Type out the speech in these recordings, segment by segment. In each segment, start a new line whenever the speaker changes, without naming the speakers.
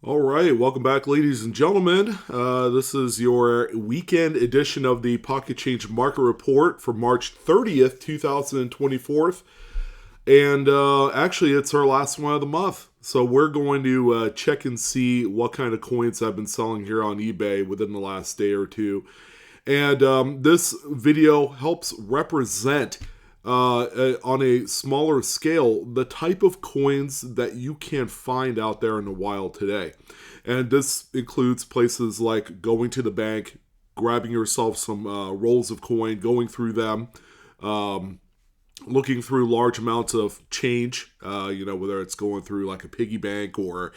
All right, welcome back, ladies and gentlemen. This is your weekend edition of the Pocket Change Market Report for March 30th, 2024. And actually, it's our last one of the month. So we're going to check and see what kind of coins I've been selling here on eBay within the last day or two. And this video helps represent on a smaller scale the type of coins that you can find out there in the wild today. And this includes places like going to the bank, grabbing yourself some rolls of coin, going through them, looking through large amounts of change, whether it's going through like a piggy bank or,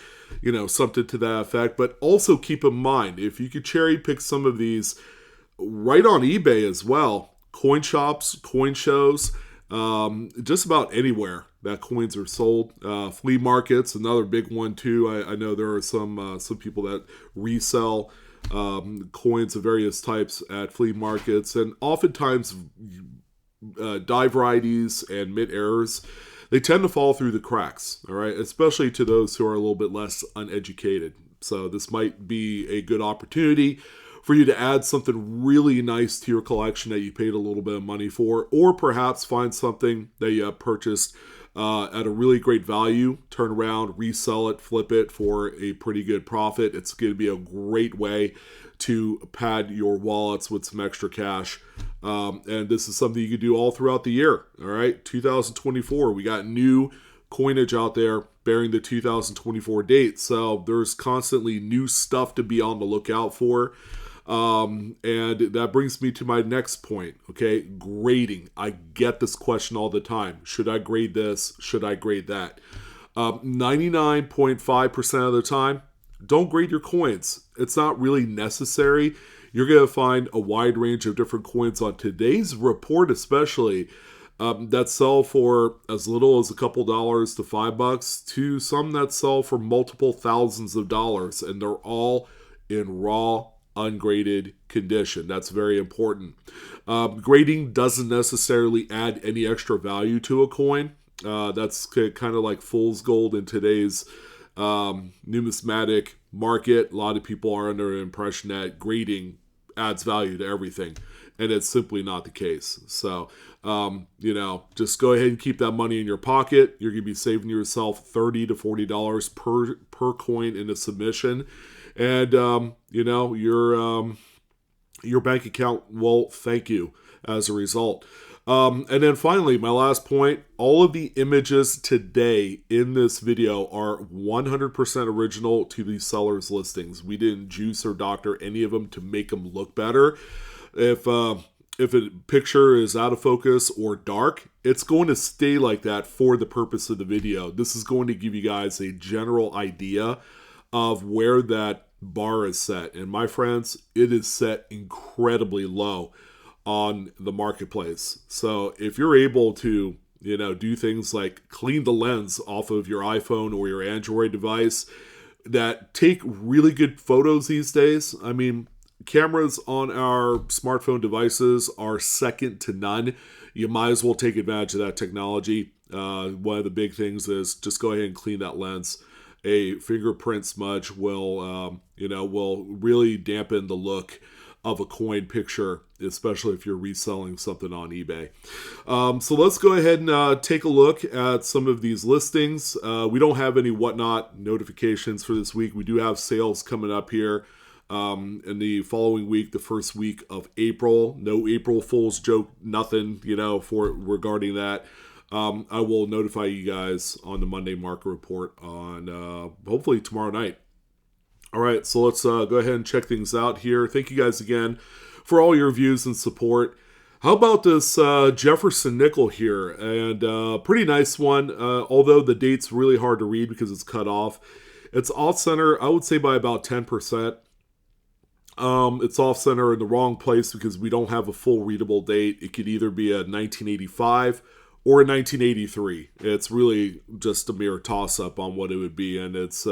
something to that effect. But also keep in mind, if you could cherry pick some of these right on eBay as well, coin shops, coin shows, just about anywhere that coins are sold. Flea markets, another big one too. I know there are some people that resell coins of various types at flea markets, and oftentimes die varieties and mid errors, they tend to fall through the cracks. All right, especially to those who are a little bit less uneducated. So this might be a good opportunity for you to add something really nice to your collection that you paid a little bit of money for, or perhaps find something that you have purchased at a really great value, turn around, resell it, flip it for a pretty good profit. It's going to be a great way to pad your wallets with some extra cash. And this is something you can do all throughout the year. All right, 2024, we got new coinage out there bearing the 2024 date. So there's constantly new stuff to be on the lookout for. And that brings me to my next point, okay? Grading. I get this question all the time. Should I grade this? Should I grade that? 99.5% of the time, don't grade your coins. It's not really necessary. You're going to find a wide range of different coins on today's report, especially that sell for as little as a couple dollars to $5 to some that sell for multiple thousands of dollars, and they're all in raw, ungraded condition. That's very important. Grading doesn't necessarily add any extra value to a coin. That's kind of like fool's gold in today's numismatic market. A lot of people are under the impression that grading adds value to everything, and it's simply not the case. So, just go ahead and keep that money in your pocket. You're going to be saving yourself $30 to $40 per coin in a submission. And, your bank account will thank you as a result. And then finally, my last point, all of the images today in this video are 100% original to the seller's listings. We didn't juice or doctor any of them to make them look better. If a picture is out of focus or dark, it's going to stay like that for the purpose of the video. This is going to give you guys a general idea of where that bar is set. And my friends, it is set incredibly low on the marketplace. So if you're able to, do things like clean the lens off of your iPhone or your Android device that take really good photos these days. I mean, cameras on our smartphone devices are second to none. You might as well take advantage of that technology. One of the big things is just go ahead and clean that lens. A fingerprint smudge will really dampen the look of a coin picture, especially if you're reselling something on eBay. So let's go ahead and take a look at some of these listings. We don't have any whatnot notifications for this week. We do have sales coming up here in the following week, the first week of April. No April Fool's joke, nothing, for regarding that. I will notify you guys on the Monday market report on hopefully tomorrow night. All right, so let's go ahead and check things out here. Thank you guys again for all your views and support. How about this Jefferson nickel here? And pretty nice one, although the date's really hard to read because it's cut off. It's off-center, I would say, by about 10%. It's off-center in the wrong place because we don't have a full readable date. It could either be a 1985 or in 1983. It's really just a mere toss-up on what it would be, and it's,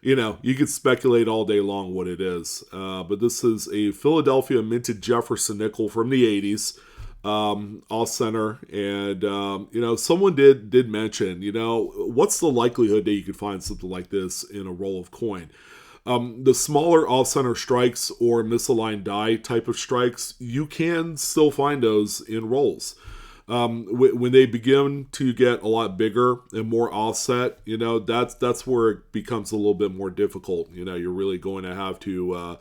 you could speculate all day long what it is. But this is a Philadelphia minted Jefferson nickel from the 80s. off center, and someone did mention, what's the likelihood that you could find something like this in a roll of coin? The smaller off-center strikes or misaligned die type of strikes, you can still find those in rolls. When they begin to get a lot bigger and more offset, that's where it becomes a little bit more difficult. You're really going to have to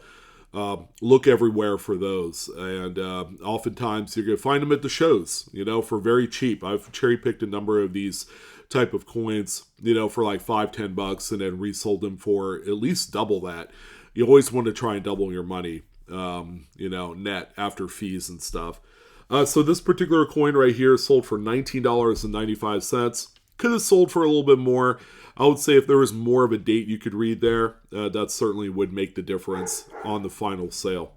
look everywhere for those, and oftentimes you're going to find them at the shows, for very cheap. I've cherry-picked a number of these type of coins, for like $5-10 and then resold them for at least double that. You always want to try and double your money, net after fees and stuff. So this particular coin right here sold for $19.95. Could have sold for a little bit more. I would say if there was more of a date you could read there, that certainly would make the difference on the final sale.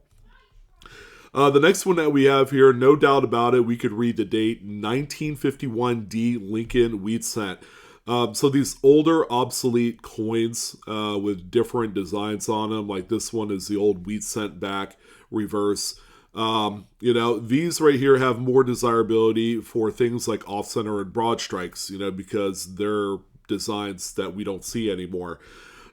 The next one that we have here, no doubt about it, we could read the date, 1951 D Lincoln wheat cent. So these older, obsolete coins with different designs on them, like this one is the old wheat cent back reverse. These right here have more desirability for things like off-center and broad strikes, because they're designs that we don't see anymore.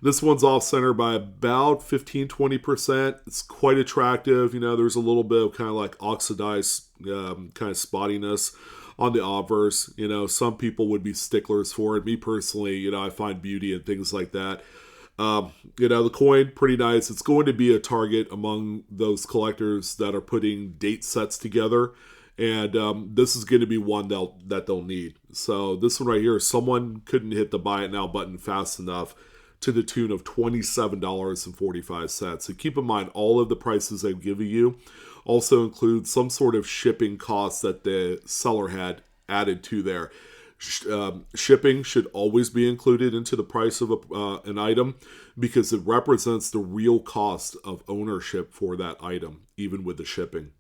This one's off-center by about 15-20%. It's quite attractive. There's a little bit of kind of like oxidized kind of spottiness on the obverse. Some people would be sticklers for it. Me personally, I find beauty in things like that. The coin, pretty nice. It's going to be a target among those collectors that are putting date sets together. And this is going to be one that they'll need. So this one right here, someone couldn't hit the buy it now button fast enough to the tune of $27.45. So keep in mind, all of the prices I've given you also include some sort of shipping costs that the seller had added to there. Shipping should always be included into the price of an item because it represents the real cost of ownership for that item, even with the shipping.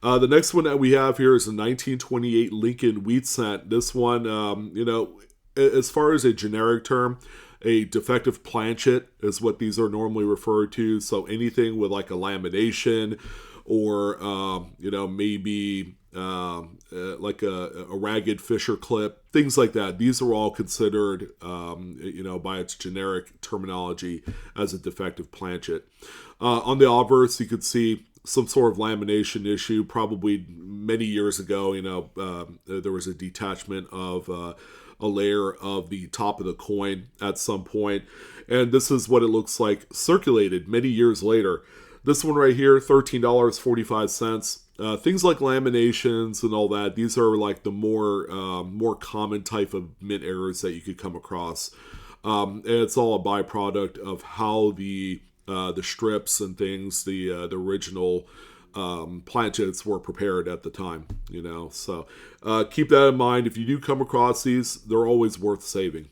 The next one that we have here is a 1928 Lincoln wheat cent. This one, as far as a generic term, a defective planchet is what these are normally referred to. So anything with like a lamination or, maybe like a ragged Fisher clip, things like that. These are all considered, by its generic terminology as a defective planchet. On the obverse, you could see some sort of lamination issue. Probably many years ago, there was a detachment of a layer of the top of the coin at some point, and this is what it looks like circulated many years later. This one right here, $13.45. Things like laminations and all that, these are like the more common type of mint errors that you could come across. And it's all a byproduct of how the strips and things, the original planchets were prepared at the time, So keep that in mind. If you do come across these, they're always worth saving.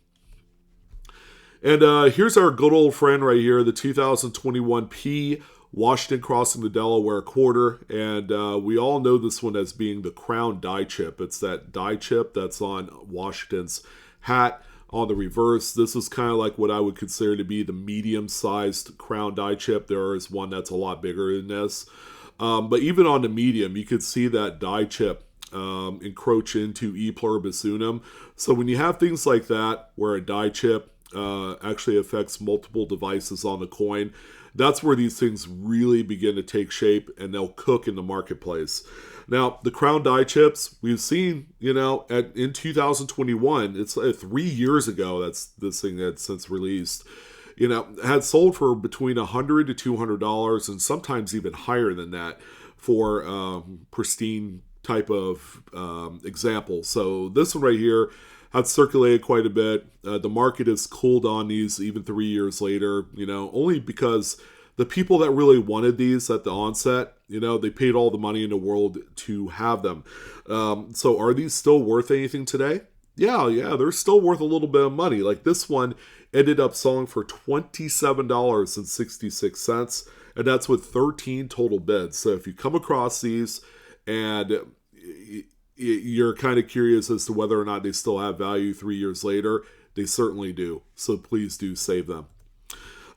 And here's our good old friend right here, the 2021 P Washington crossing the Delaware quarter. And we all know this one as being the crown die chip. It's that die chip that's on Washington's hat. On the reverse, this is kind of like what I would consider to be the medium-sized crown die chip. There is one that's a lot bigger than this. But even on the medium, you could see that die chip encroach into E pluribus unum. So when you have things like that, where a die chip actually affects multiple devices on the coin, that's where these things really begin to take shape and they'll cook in the marketplace. Now, the crown die chips, we've seen, in 2021, it's 3 years ago, that's this thing that's since released, had sold for between $100 to $200 and sometimes even higher than that for pristine type of example. So this one right here had circulated quite a bit. The market has cooled on these even 3 years later, only because the people that really wanted these at the onset, they paid all the money in the world to have them. So are these still worth anything today? Yeah, they're still worth a little bit of money. Like this one ended up selling for $27.66, and that's with 13 total bids. So if you come across these and you're kind of curious as to whether or not they still have value 3 years later, they certainly do. So please do save them.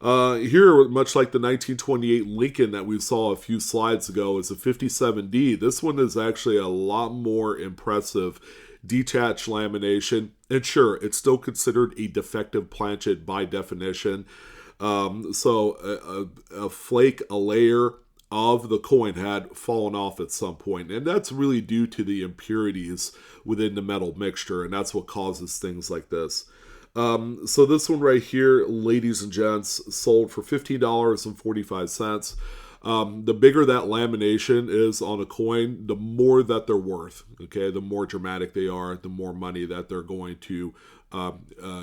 Here, much like the 1928 Lincoln that we saw a few slides ago, is a 57D. This one is actually a lot more impressive. Detached lamination, and sure, it's still considered a defective planchet by definition. So a flake, a layer of the coin had fallen off at some point, and that's really due to the impurities within the metal mixture, and that's what causes things like this. So this one right here, ladies and gents, sold for $15.45. The bigger that lamination is on a coin, the more that they're worth. Okay, the more dramatic they are, the more money that they're going to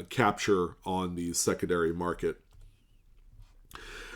capture on the secondary market.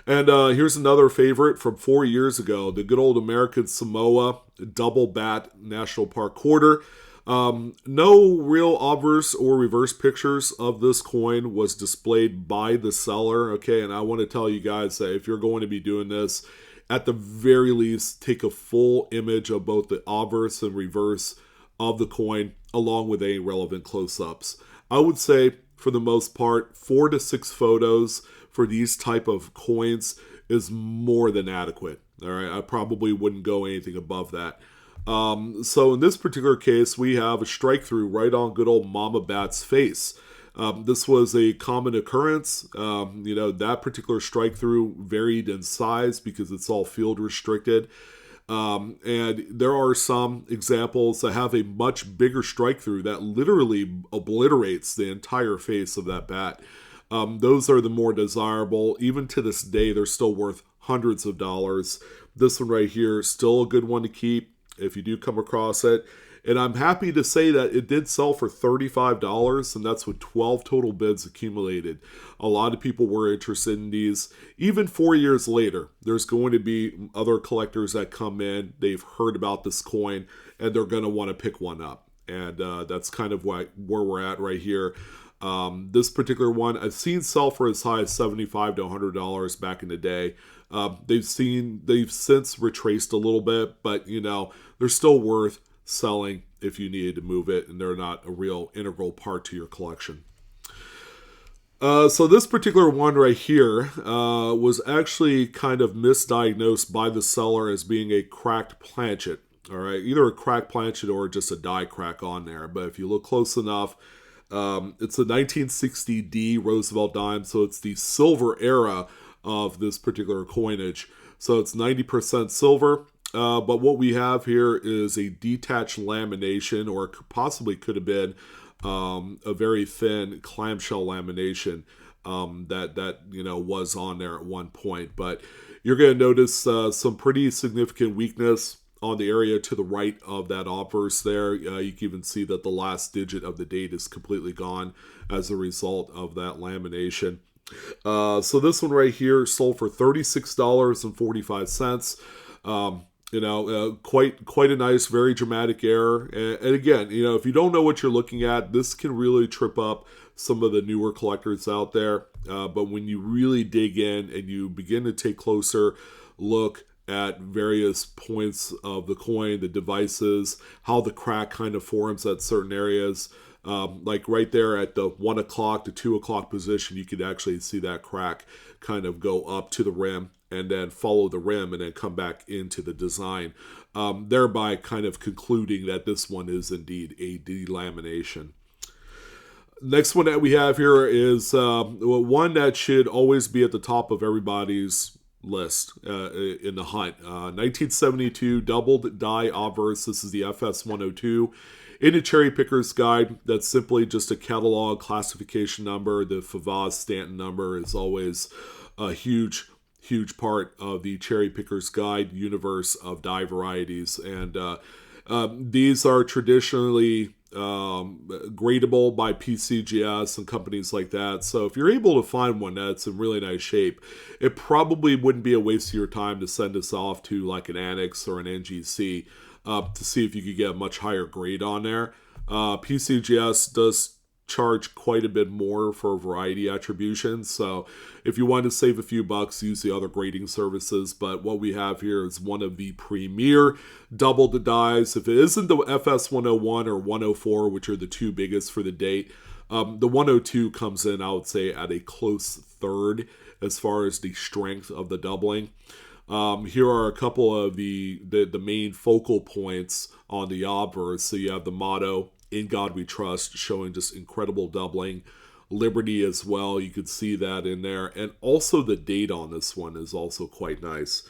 And here's another favorite from 4 years ago, the good old American Samoa Double Bat National Park Quarter. No real obverse or reverse pictures of this coin was displayed by the seller. Okay, and I want to tell you guys that if you're going to be doing this, at the very least, take a full image of both the obverse and reverse of the coin, along with any relevant close-ups. I would say, for the most part, 4 to 6 photos for these type of coins is more than adequate. All right, I probably wouldn't go anything above that. So in this particular case, we have a strike through right on good old Mama Bat's face. This was a common occurrence. That particular strike through varied in size because it's all field restricted. And there are some examples that have a much bigger strike through that literally obliterates the entire face of that bat. Those are the more desirable. Even to this day, they're still worth hundreds of dollars. This one right here is still a good one to keep if you do come across it. And I'm happy to say that it did sell for $35, and that's with 12 total bids accumulated. A lot of people were interested in these. Even 4 years later, there's going to be other collectors that come in. They've heard about this coin, and they're going to want to pick one up. And that's kind of where we're at right here. This particular one, I've seen sell for as high as $75 to $100 back in the day. They've since retraced a little bit, but they're still worth selling if you needed to move it, and they're not a real integral part to your collection. So this particular one right here was actually kind of misdiagnosed by the seller as being a cracked planchet. All right, either a cracked planchet or just a die crack on there. But if you look close enough, it's a 1960D Roosevelt dime, so it's the silver era of this particular coinage. So it's 90% silver. But what we have here is a detached lamination, or possibly could have been a very thin clamshell lamination that was on there at one point. But you're going to notice some pretty significant weakness on the area to the right of that obverse there. You can even see that the last digit of the date is completely gone as a result of that lamination. So this one right here sold for $36.45. Quite a nice, very dramatic error. And again, if you don't know what you're looking at, this can really trip up some of the newer collectors out there. But when you really dig in and you begin to take closer look at various points of the coin, the devices, how the crack kind of forms at certain areas, like right there at the 1 o'clock to 2 o'clock position, you could actually see that crack kind of go up to the rim and then follow the rim and then come back into the design, thereby kind of concluding that this one is indeed a delamination. Next one that we have here is one that should always be at the top of everybody's list in the hunt. 1972 doubled die obverse. This is the FS102. In a cherry picker's guide, that's simply just a catalog classification number. The Favaz Stanton number is always a huge part of the cherry picker's guide universe of die varieties. And these are traditionally gradable by PCGS and companies like that. So if you're able to find one that's in really nice shape, it probably wouldn't be a waste of your time to send this off to like an Annex or an NGC to see if you could get a much higher grade on there. PCGS does charge quite a bit more for variety attribution, so if you want to save a few bucks, use the other grading services. But what we have here is one of the premier double the dies. If it isn't the FS101 or 104, which are the two biggest for the date, The 102 comes in, I would say, at a close third as far as the strength of the doubling. Here are a couple of the main focal points on the obverse. So you have the motto, "In God We Trust," showing just incredible doubling. Liberty as well, you could see that in there. And also the date on this one is also quite nice.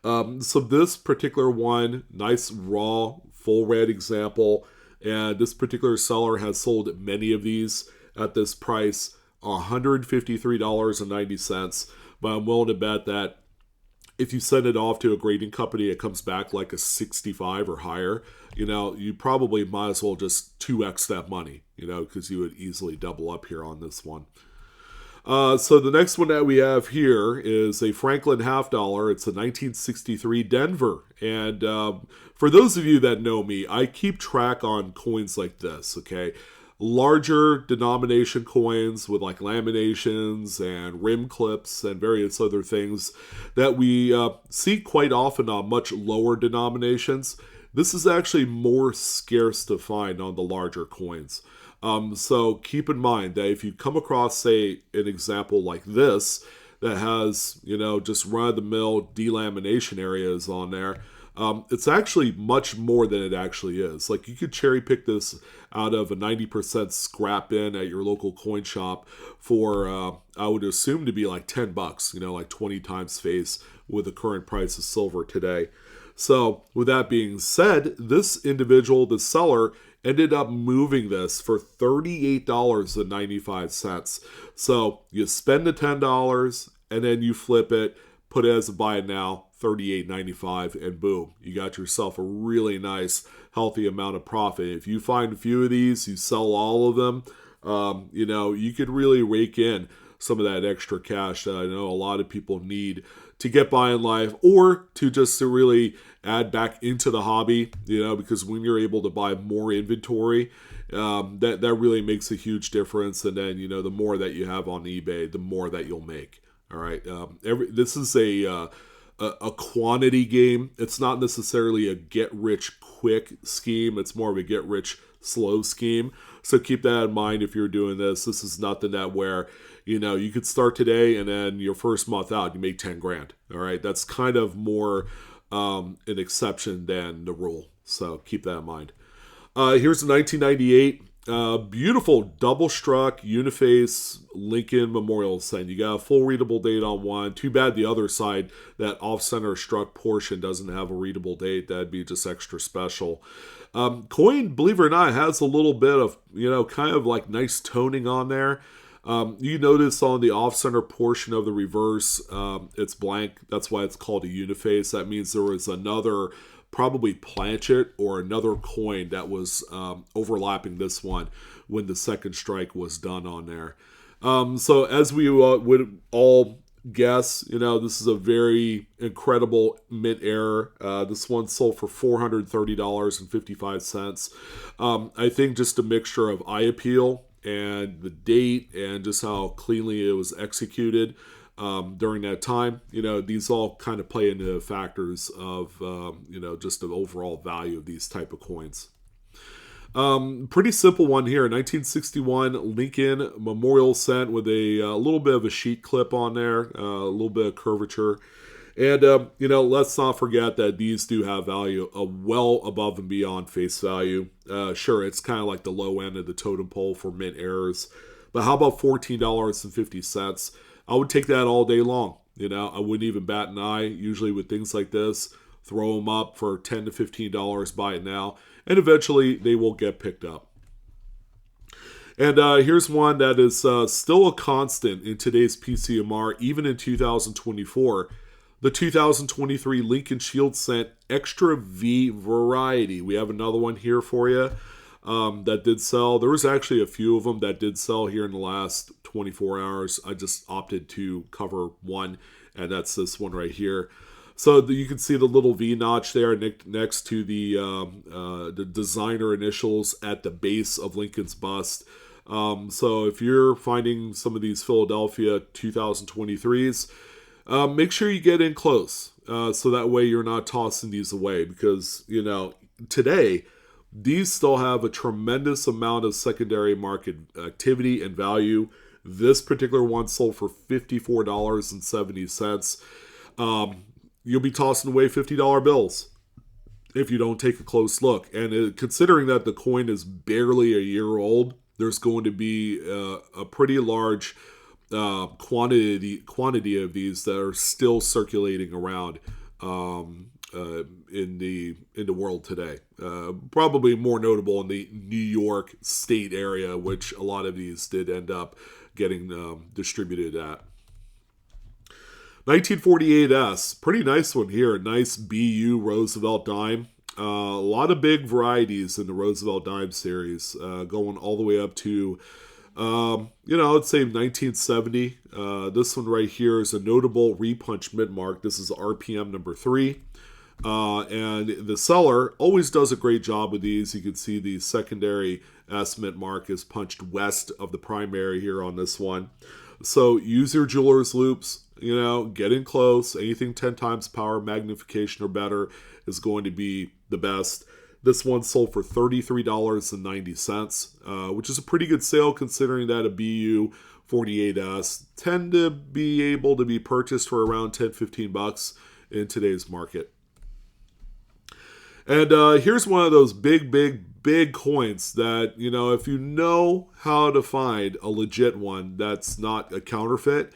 So this particular one, nice raw, full red example. And this particular seller has sold many of these at this price, $153.90. But I'm willing to bet that if you send it off to a grading company, it comes back like a 65 or higher. You probably might as well just 2x that money, because you would easily double up here on this one. So the next one that we have here is a Franklin half dollar. It's a 1963 Denver. And for those of you that know me, I keep track on coins like this, okay? Larger denomination coins with like laminations and rim clips and various other things that we see quite often on much lower denominations. This is actually more scarce to find on the larger coins. So keep in mind that if you come across, say, an example like this that has, just run-of-the-mill delamination areas on there, it's actually much more than it actually is. Like, you could cherry pick this out of a 90% scrap bin at your local coin shop for, I would assume, to be like $10, like 20 times face with the current price of silver today. So with that being said, this individual, the seller, ended up moving this for $38.95. So you spend the $10 and then you flip it, put it as a buy it now, $38.95, and boom, you got yourself a really nice, healthy amount of profit. If you find a few of these, you sell all of them, you could really rake in some of that extra cash that I know a lot of people need to get by in life, or to really add back into the hobby, because when you're able to buy more inventory, that really makes a huge difference. And then, the more that you have on eBay, the more that you'll make. All right. This is a quantity game. It's not necessarily a get-rich-quick scheme. It's more of a get-rich-slow scheme. So keep that in mind if you're doing this. This is nothing that where, you could start today and then your first month out, you make 10 grand. All right. That's kind of more an exception than the rule. So keep that in mind. Here's the 1998 beautiful double struck uniface Lincoln Memorial Cent. You got a full readable date on one. Too bad the other side, that off-center struck portion, doesn't have a readable date. That'd be just extra special. Coin, believe it or not, has a little bit of, kind of like nice toning on there. You notice on the off-center portion of the reverse, it's blank. That's why it's called a uniface. That means there was another, probably planchet or another coin that was overlapping this one when the second strike was done on there. So as we would all guess, this is a very incredible mint error. This one sold for $430.55. I think just a mixture of eye appeal and the date and just how cleanly it was executed during that time. These all kind of play into factors of, just the overall value of these type of coins. Pretty simple one here. 1961 Lincoln Memorial Cent with a little bit of a sheet clip on there, a little bit of curvature. And, let's not forget that these do have value well above and beyond face value. Sure, it's kind of like the low end of the totem pole for mint errors. But how about $14.50? I would take that all day long. I wouldn't even bat an eye. Usually with things like this, throw them up for $10 to $15, buy it now. And eventually they will get picked up. And here's one that is still a constant in today's PCMR, even in 2024. The 2023 Lincoln Shield Cent Extra V Variety. We have another one here for you that did sell. There was actually a few of them that did sell here in the last 24 hours. I just opted to cover one, and that's this one right here. So you can see the little V notch there next to the designer initials at the base of Lincoln's bust. So if you're finding some of these Philadelphia 2023s, make sure you get in close so that way you're not tossing these away, because, today these still have a tremendous amount of secondary market activity and value. This particular one sold for $54.70. You'll be tossing away $50 bills if you don't take a close look. And considering that the coin is barely a year old, there's going to be a pretty large quantity of these that are still circulating around in the world today. Probably more notable in the New York State area, which a lot of these did end up getting distributed at. 1948S, pretty nice one here. Nice BU Roosevelt dime. A lot of big varieties in the Roosevelt dime series, going all the way up to, I'd say 1970. This one right here is a notable repunch mid-mark. This is RPM number 3. And the seller always does a great job with these. You can see the secondary S mid-mark is punched west of the primary here on this one. So use your jeweler's loops. Get in close. Anything 10 times power magnification or better is going to be the best. This one sold for $33.90, which is a pretty good sale considering that a BU 48S tend to be able to be purchased for around $10-15 in today's market. And here's one of those big coins that, if you know how to find a legit one that's not a counterfeit,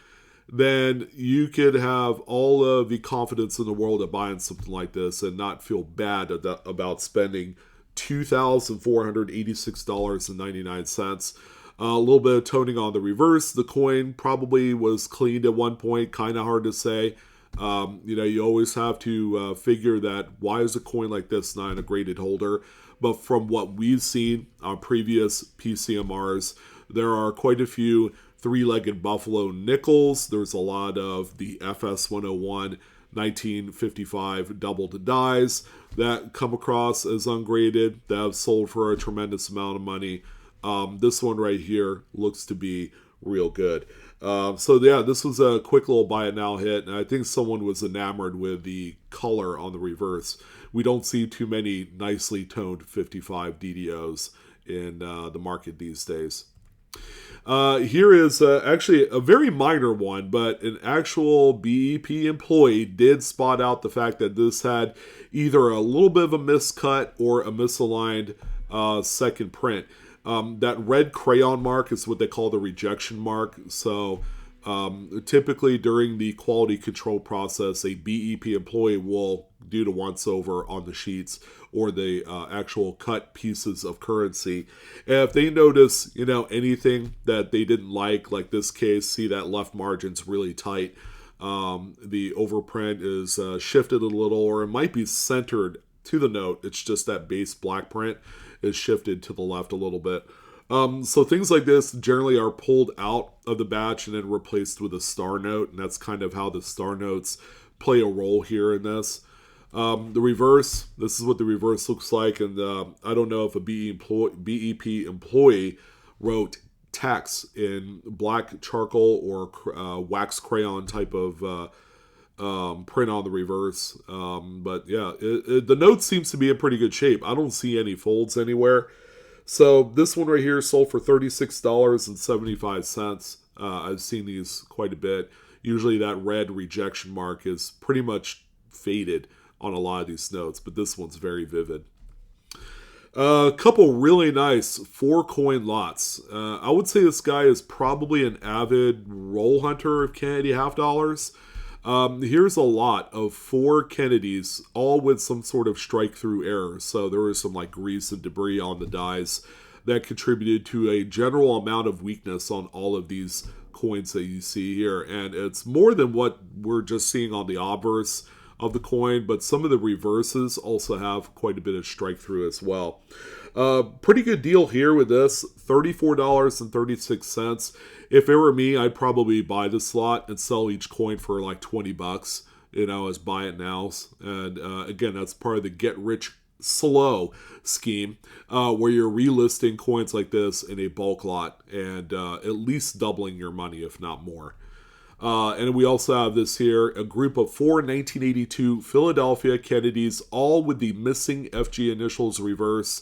then you could have all of the confidence in the world of buying something like this and not feel bad about spending $2,486.99. A little bit of toning on the reverse. The coin probably was cleaned at one point, kind of hard to say. You always have to figure that why is a coin like this not a graded holder? But from what we've seen on previous PCMRs, there are quite a few three-legged buffalo nickels. There's a lot of the FS 101 1955 doubled dies that come across as ungraded that have sold for a tremendous amount of money. This one right here looks to be real good. This was a quick little buy it now hit, and I think someone was enamored with the color on the reverse. We don't see too many nicely toned 55 DDOs in the market these days. Here is actually a very minor one, but an actual BEP employee did spot out the fact that this had either a little bit of a miscut or a misaligned second print. That red crayon mark is what they call the rejection mark. So typically during the quality control process, a BEP employee will do the once over on the sheets or the actual cut pieces of currency. And if they notice, anything that they didn't like this case, see that left margin's really tight, the overprint is shifted a little, or it might be centered to the note. It's just that base black print is shifted to the left a little bit. So things like this generally are pulled out of the batch and then replaced with a star note, and that's kind of how the star notes play a role here in this. The reverse, this is what the reverse looks like, and I don't know if a BEP employee wrote text in black charcoal or wax crayon type of print on the reverse. But yeah, the note seems to be in pretty good shape. I don't see any folds anywhere. So this one right here sold for $36.75. I've seen these quite a bit. Usually that red rejection mark is pretty much faded on a lot of these notes, but this one's very vivid. A couple really nice 4-coin lots. I would say this guy is probably an avid roll hunter of Kennedy half dollars. Here's a lot of 4 Kennedys, all with some sort of strike-through error. So there was some grease and debris on the dies that contributed to a general amount of weakness on all of these coins that you see here. And it's more than what we're just seeing on the obverse of the coin, but some of the reverses also have quite a bit of strike-through as well. Pretty good deal here with this, $34.36. If it were me, I'd probably buy this lot and sell each coin for $20, as buy it nows. And again, that's part of the get rich slow scheme, where you're relisting coins like this in a bulk lot and at least doubling your money, if not more. And we also have this here, a group of 4 1982 Philadelphia Kennedys, all with the missing FG initials reverse.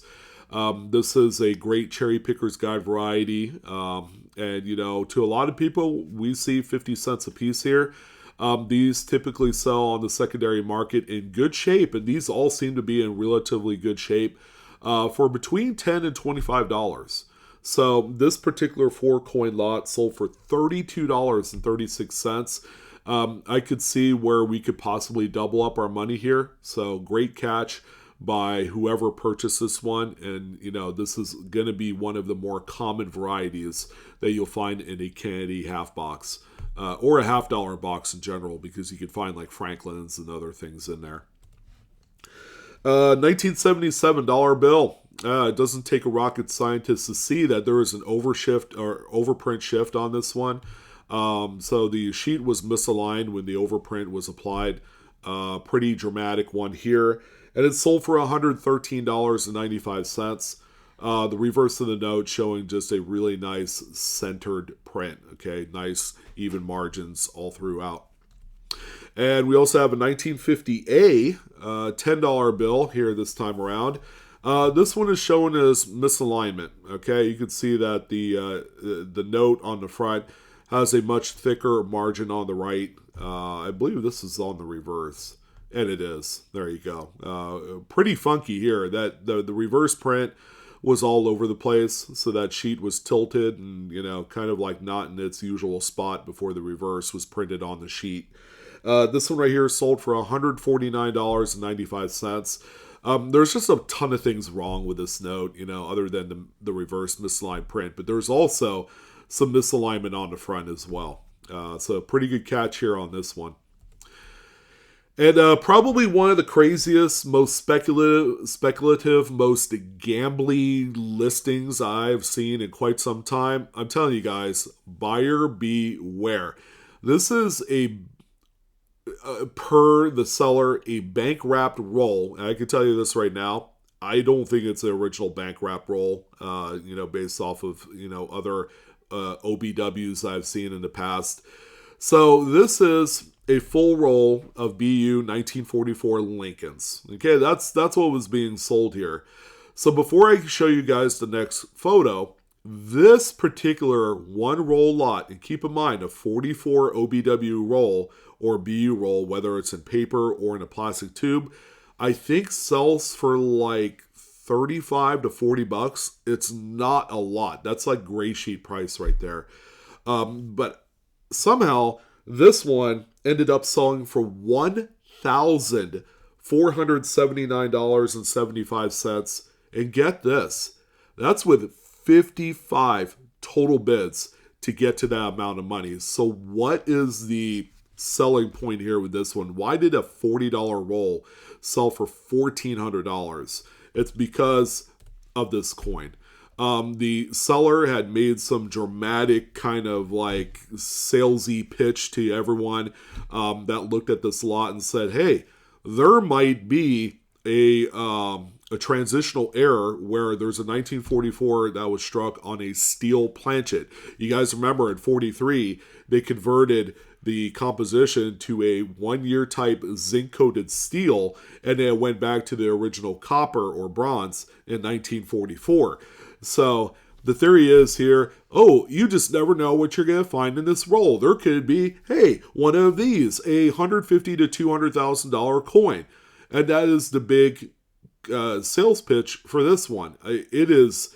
This is a great cherry picker's guide variety. And, you know, to a lot of people, we see 50 cents a piece here. These typically sell on the secondary market in good shape, and these all seem to be in relatively good shape for between $10 and $25. So this particular 4-coin lot sold for $32.36. I could see where we could possibly double up our money here. So great catch by whoever purchased this one. And, you know, this is going to be one of the more common varieties that you'll find in a Kennedy half box. Or a $50 box in general, because you can find like Franklin's and other things in there. 1977 dollar bill. It doesn't take a rocket scientist to see that there is an overshift or overprint shift on this one. So the sheet was misaligned when the overprint was applied. Pretty dramatic one here. And it sold for $113.95. The reverse of the note showing just a really nice centered print. Okay, nice even margins all throughout. And we also have a 1950A $10 bill here this time around. This one is shown as misalignment. Okay, you can see that the note on the front has a much thicker margin on the right. I believe this is on the reverse, and it is. There you go. Pretty funky here. That the reverse print was all over the place, so that sheet was tilted and, you know, kind of like not in its usual spot before the reverse was printed on the sheet. This one right here sold for $149.95. There's just a ton of things wrong with this note, you know, other than the reverse misaligned print, but there's also some misalignment on the front as well. So pretty good catch here on this one. And probably one of the craziest, most speculative, most gambly listings I've seen in quite some time. I'm telling you guys, buyer beware. This is per the seller, a bank-wrapped roll. And I can tell you this right now. I don't think it's the original bank-wrap roll, you know, based off of, you know, other OBWs I've seen in the past. So this is a full roll of BU 1944 Lincolns. Okay, that's what was being sold here. So before I show you guys the next photo, this particular one roll lot, and keep in mind a 44 OBW roll or BU roll, whether it's in paper or in a plastic tube, I think sells for like 35 to 40 bucks. It's not a lot. That's like gray sheet price right there. But somehow this one ended up selling for $1,479.75. And get this, that's with 55 total bids to get to that amount of money. So what is the selling point here with this one? Why did a $40 roll sell for $1,400? It's because of this coin. The seller had made some dramatic kind of like salesy pitch to everyone that looked at this lot and said, hey, there might be a transitional error where there's a 1944 that was struck on a steel planchet. You guys remember in 43, they converted the composition to a 1-year type zinc-coated steel, and then it went back to the original copper or bronze in 1944. So the theory is here, oh, you just never know what you're going to find in this roll. There could be, hey, one of these, a $150,000 to $200,000 coin. And that is the big sales pitch for this one. It is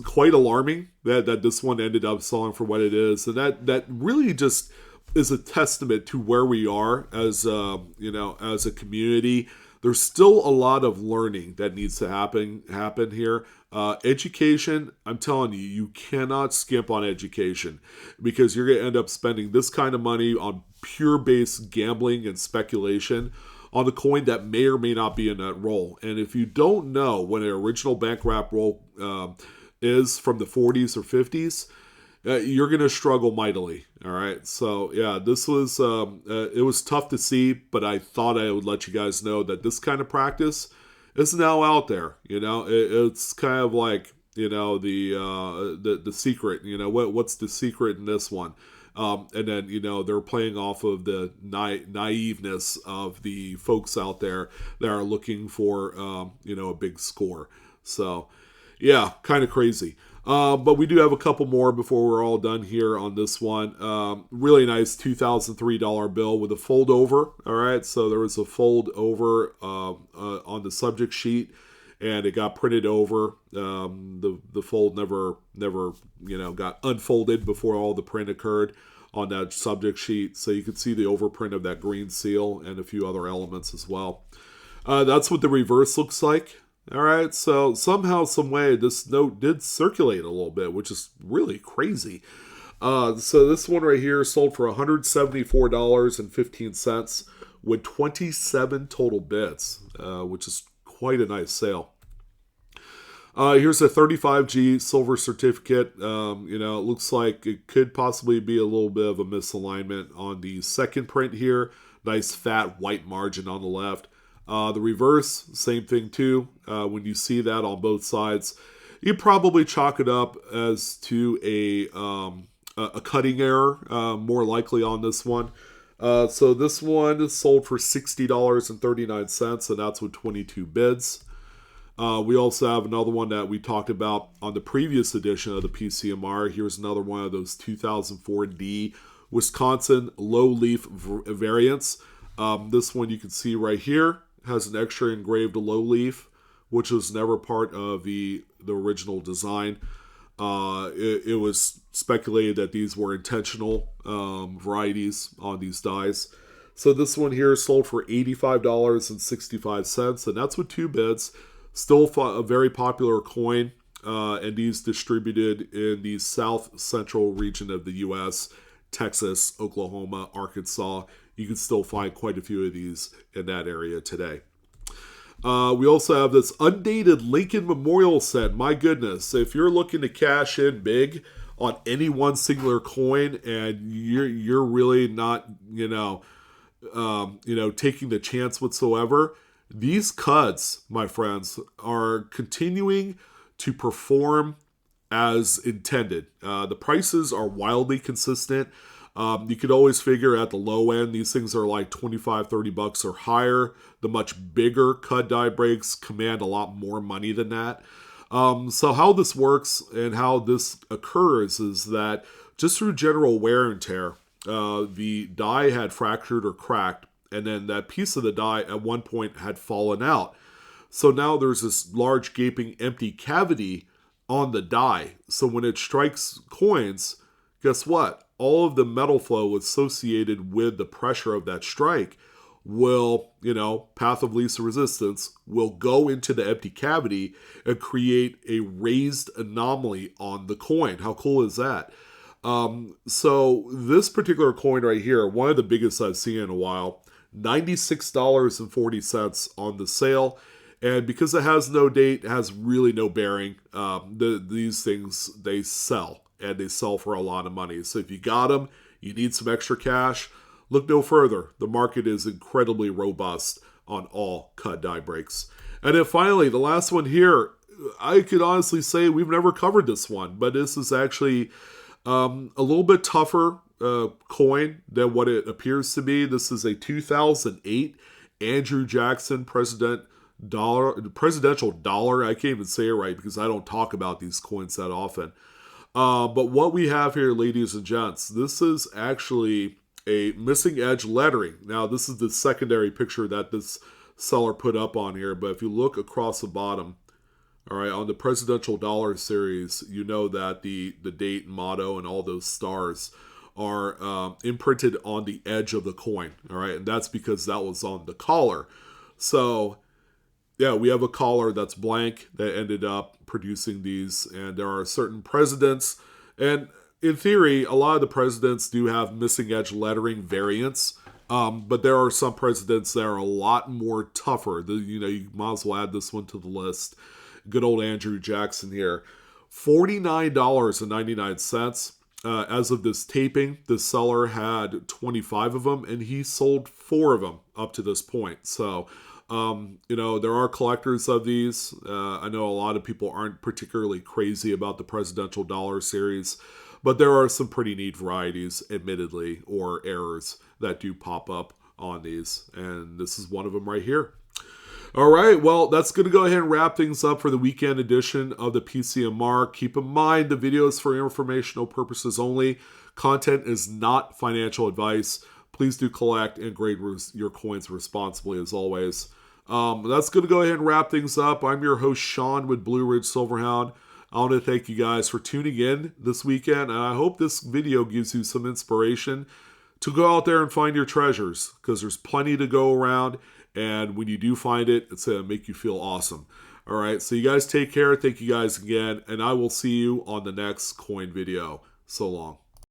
quite alarming that this one ended up selling for what it is. And that really just is a testament to where we are as as a community. There's still a lot of learning that needs to happen here. Education, I'm telling you, you cannot skimp on education, because you're going to end up spending this kind of money on pure base gambling and speculation on the coin that may or may not be in that roll. And if you don't know when an original bank wrap roll is from the 40s or 50s, you're going to struggle mightily. All right. So yeah, this was, it was tough to see, but I thought I would let you guys know that this kind of practice is now out there. You know, it's kind of like, you know, the secret, you know, what's the secret in this one? And then, they're playing off of the naiveness of the folks out there that are looking for, a big score. So, yeah, kind of crazy. But we do have a couple more before we're all done here on this one. Really nice $2003 bill with a fold over. All right, so there was a fold over on the subject sheet, and it got printed over. The fold never got unfolded before all the print occurred on that subject sheet. So you can see the overprint of that green seal and a few other elements as well. That's what the reverse looks like. All right, so somehow, some way, this note did circulate a little bit, which is really crazy. So this one right here sold for $174.15 with 27 total bids, which is quite a nice sale. Here's a 35G silver certificate. It looks like it could possibly be a little bit of a misalignment on the second print here. Nice fat white margin on the left. The reverse, same thing too. When you see that on both sides, you probably chalk it up as to a cutting error, more likely on this one. So this one sold for $60.39, and that's with 22 bids. We also have another one that we talked about on the previous edition of the PCMR. Here's another one of those 2004D Wisconsin low leaf variants. This one you can see right here has an extra engraved low leaf, which was never part of the original design. It was speculated that these were intentional varieties on these dies. So this one here sold for $85.65, and that's with two bids. Still a very popular coin, and these distributed in the south central region of the U.S., Texas, Oklahoma, Arkansas. You can still find quite a few of these in that area today. We also have this undated Lincoln Memorial set. My goodness, if you're looking to cash in big on any one singular coin, and you're really not, taking the chance whatsoever, these cuts, my friends, are continuing to perform as intended. The prices are wildly consistent. You could always figure at the low end, these things are like $25-$30 or higher. The much bigger cut die breaks command a lot more money than that. So how this works and how this occurs is that just through general wear and tear, the die had fractured or cracked, and then that piece of the die at one point had fallen out. So now there's this large gaping empty cavity on the die. So when it strikes coins, guess what? All of the metal flow associated with the pressure of that strike will, path of least resistance, will go into the empty cavity and create a raised anomaly on the coin. How cool is that? So this particular coin right here, one of the biggest I've seen in a while, $96.40 on the sale. And because it has no date, it has really no bearing. These things, they sell. And they sell for a lot of money. So if you got them, you need some extra cash, look no further. The market is incredibly robust on all cut die breaks. And then finally, the last one here, I could honestly say we've never covered this one, but this is actually a little bit tougher coin than what it appears to be. This is a 2008 Andrew Jackson presidential dollar. I can't even say it right because I don't talk about these coins that often. But what we have here, ladies and gents, this is actually a missing edge lettering. Now, this is the secondary picture that this seller put up on here, but if you look across the bottom, all right, on the presidential dollar series, you know that the date and motto and all those stars are imprinted on the edge of the coin, all right, and that's because that was on the collar. So yeah, we have a collar that's blank that ended up producing these, and there are certain presidents, and in theory, a lot of the presidents do have missing edge lettering variants, but there are some presidents that are a lot more tougher. You might as well add this one to the list. Good old Andrew Jackson here. $49.99. As of this taping, the seller had 25 of them, and he sold 4 of them up to this point. So there are collectors of these. I know a lot of people aren't particularly crazy about the presidential dollar series, But there are some pretty neat varieties, admittedly, or errors that do pop up on these. And this is one of them right here. All right, well, that's going to go ahead and wrap things up for the weekend edition of the PCMR. Keep in mind, the video is for informational purposes only. Content is not financial advice. Please do collect and grade your coins responsibly, as always. That's going to go ahead and wrap things up. I'm your host, Sean, with Blue Ridge Silverhound. I want to thank you guys for tuning in this weekend, and I hope this video gives you some inspiration to go out there and find your treasures, because there's plenty to go around. And when you do find it, it's going to make you feel awesome. All right, so you guys take care. Thank you guys again. And I will see you on the next coin video. So long.